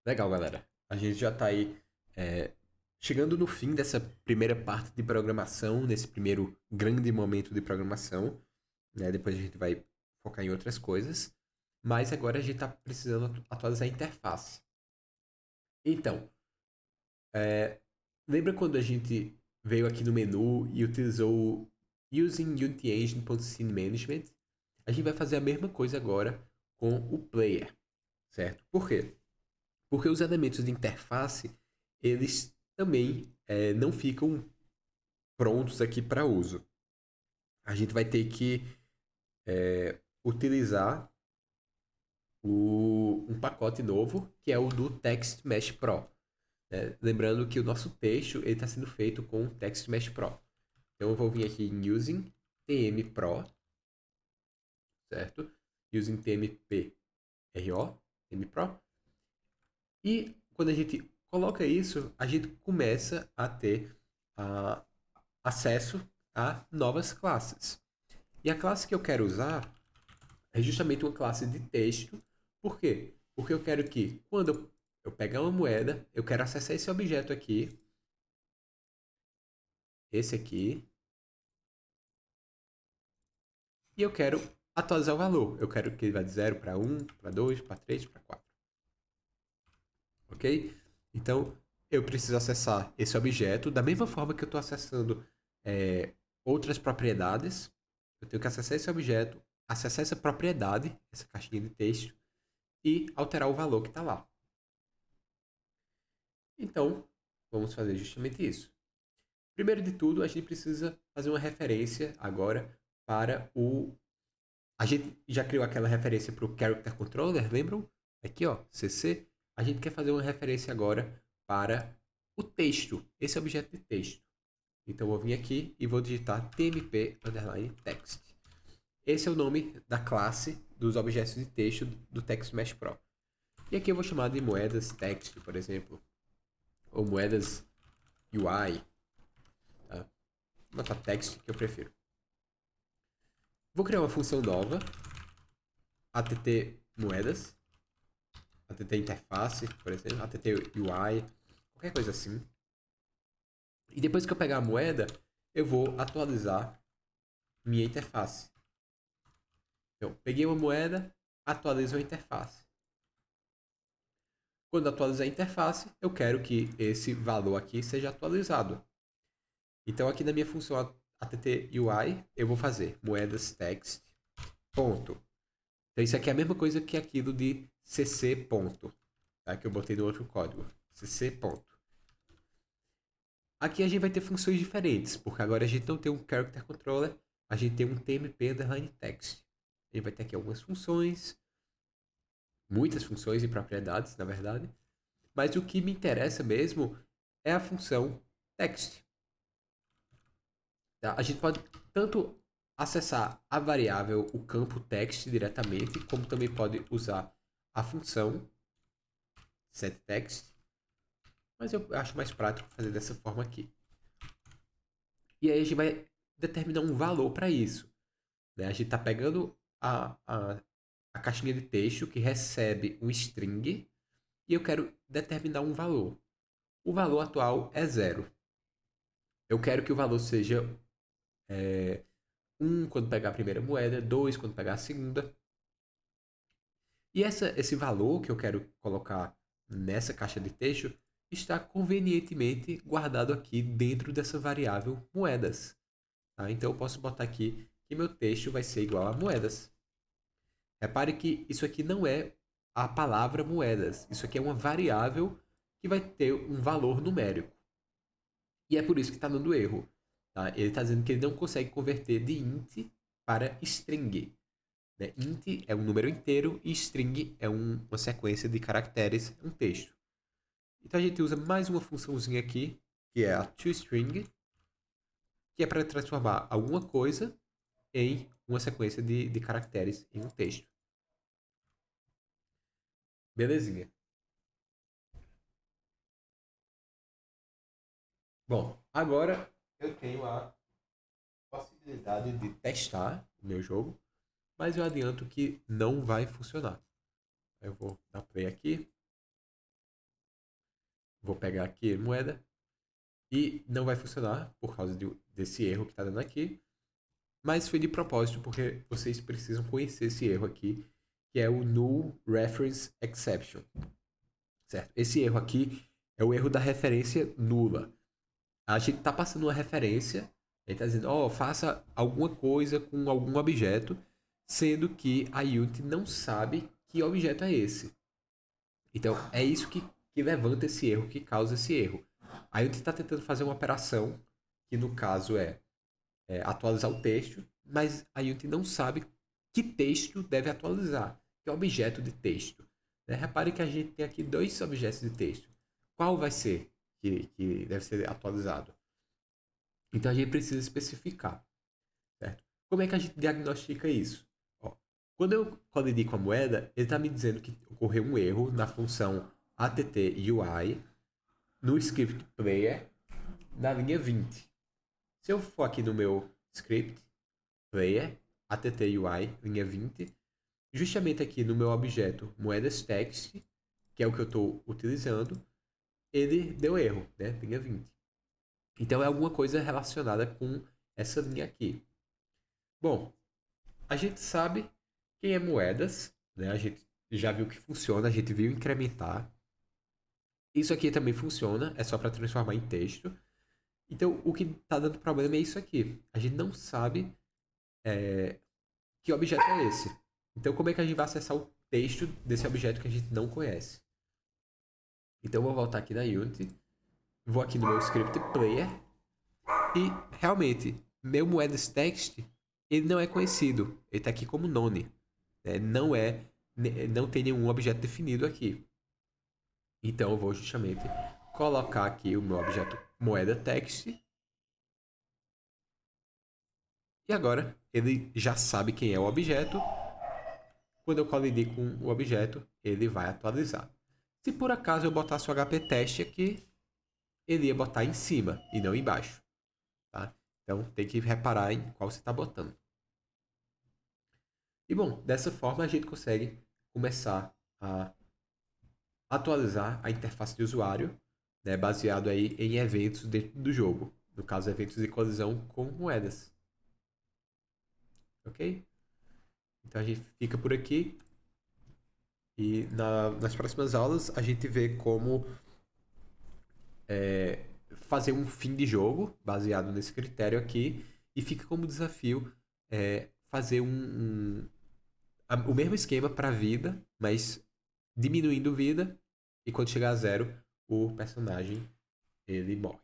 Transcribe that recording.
Legal, galera. A gente já está aí é, chegando no fim dessa primeira parte de programação, nesse primeiro grande momento de programação, né? Depois a gente vai focar em outras coisas, mas agora a gente está precisando atualizar a interface. Então, lembra quando a gente veio aqui no menu e utilizou o Using Unity Engine.scene Management? A gente vai fazer a mesma coisa agora com o player, certo? Por quê? Porque os elementos de interface, eles também não ficam prontos aqui para uso. A gente vai ter que utilizar um pacote novo, que é o do Text Mesh Pro, né? Lembrando que o nosso texto está sendo feito com o Text Mesh Pro. Então eu vou vir aqui em Using TM Pro, certo? Using TMP RO, TM Pro. E quando a gente coloca isso, a gente começa a ter a acesso a novas classes. E a classe que eu quero usar é justamente uma classe de texto. Por quê? Porque eu quero que, quando eu pegar uma moeda, eu quero acessar esse objeto aqui, esse aqui, e eu quero atualizar o valor. Eu quero que ele vá de 0 para 1, para 2, para 3, para 4. Ok? Então, eu preciso acessar esse objeto da mesma forma que eu estou acessando outras propriedades. Eu tenho que acessar esse objeto, acessar essa propriedade, essa caixinha de texto, e alterar o valor que está lá. Então, vamos fazer justamente isso. Primeiro de tudo, a gente precisa fazer uma referência agora para o. A gente já criou aquela referência para o Character Controller, lembram? Aqui, ó, CC. A gente quer fazer uma referência agora para o texto, esse objeto de texto. Então, eu vou vir aqui e vou digitar tmp underline text. Esse é o nome da classe dos objetos de texto do Text Mesh Pro. E aqui eu vou chamar de moedas text, por exemplo, ou moedas UI, tá? Vou botar text que eu prefiro. Vou criar uma função nova, att moedas, att interface, por exemplo, att UI, qualquer coisa assim. E depois que eu pegar a moeda, eu vou atualizar minha interface. Então, peguei uma moeda, atualizo a interface. Quando atualizar a interface, eu quero que esse valor aqui seja atualizado. Então, aqui na minha função att_ui, eu vou fazer moedas text ponto. Então, isso aqui é a mesma coisa que aquilo de cc ponto, tá? Que eu botei no outro código. Cc ponto. Aqui a gente vai ter funções diferentes, porque agora a gente não tem um character controller, a gente tem um tmp underline text. A gente vai ter aqui algumas funções, muitas funções e propriedades, na verdade. Mas o que me interessa mesmo é a função text. Tá? A gente pode tanto acessar a variável, o campo text diretamente, como também pode usar a função setText, mas eu acho mais prático fazer dessa forma aqui. E aí a gente vai determinar um valor para isso, né? A gente está pegando a caixinha de texto que recebe um string e eu quero determinar um valor. O valor atual é zero. Eu quero que o valor seja 1 quando pegar a primeira moeda, 2 quando pegar a segunda. E esse valor que eu quero colocar nessa caixa de texto está convenientemente guardado aqui dentro dessa variável moedas. Tá? Então eu posso botar aqui que meu texto vai ser igual a moedas. Repare que isso aqui não é a palavra moedas. Isso aqui é uma variável que vai ter um valor numérico. E é por isso que está dando erro. Tá? Ele está dizendo que ele não consegue converter de int para string. Né? Int é um número inteiro e string é uma sequência de caracteres, um texto. Então a gente usa mais uma funçãozinha aqui, que é a toString, que é para transformar alguma coisa em uma sequência de caracteres em um texto. Belezinha. Bom, agora eu tenho a possibilidade de testar o meu jogo, mas eu adianto que não vai funcionar. Eu vou dar play aqui. Vou pegar aqui moeda e não vai funcionar por causa desse erro que está dando aqui. Mas foi de propósito porque vocês precisam conhecer esse erro aqui, que é o Null Reference Exception. Certo? Esse erro aqui é o erro da referência nula. A gente está passando uma referência, ele está dizendo, faça alguma coisa com algum objeto, sendo que a Unity não sabe que objeto é esse. Então, é isso que levanta esse erro, que causa esse erro. A Unity está tentando fazer uma operação, que no caso é atualizar o texto, mas a Unity não sabe que texto deve atualizar, que objeto de texto. Né? Repare que a gente tem aqui dois objetos de texto. Qual vai ser que deve ser atualizado? Então a gente precisa especificar. Certo? Como é que a gente diagnostica isso? Ó, quando eu codifico a moeda, ele está me dizendo que ocorreu um erro na função attUI no script player na linha 20. Se eu for aqui no meu script player, attUI, linha 20, justamente aqui no meu objeto moedas text, que é o que eu estou utilizando, ele deu erro, né? Linha 20. Então é alguma coisa relacionada com essa linha aqui. Bom, a gente sabe quem é moedas, né? A gente já viu que funciona, a gente viu incrementar. Isso aqui também funciona, é só para transformar em texto. Então, o que está dando problema é isso aqui. A gente não sabe que objeto é esse. Então, como é que a gente vai acessar o texto desse objeto que a gente não conhece? Então, eu vou voltar aqui na Unity, vou aqui no meu script player e, realmente, meu moedas text, ele não é conhecido. Ele está aqui como none. Né? Não tem nenhum objeto definido aqui. Então, eu vou justamente colocar aqui o meu objeto moeda text. E agora, ele já sabe quem é o objeto. Quando eu colidir com o objeto, ele vai atualizar. Se por acaso eu botasse o HP teste aqui, ele ia botar em cima e não embaixo. Tá? Então tem que reparar em qual você está botando. E bom, dessa forma a gente consegue começar a atualizar a interface de usuário, né, baseado aí em eventos dentro do jogo. No caso, eventos de colisão com moedas. Ok? Então a gente fica por aqui. E nas próximas aulas a gente vê como fazer um fim de jogo baseado nesse critério aqui. E fica como desafio fazer o mesmo esquema para vida, mas diminuindo vida. E quando chegar a zero, o personagem ele morre.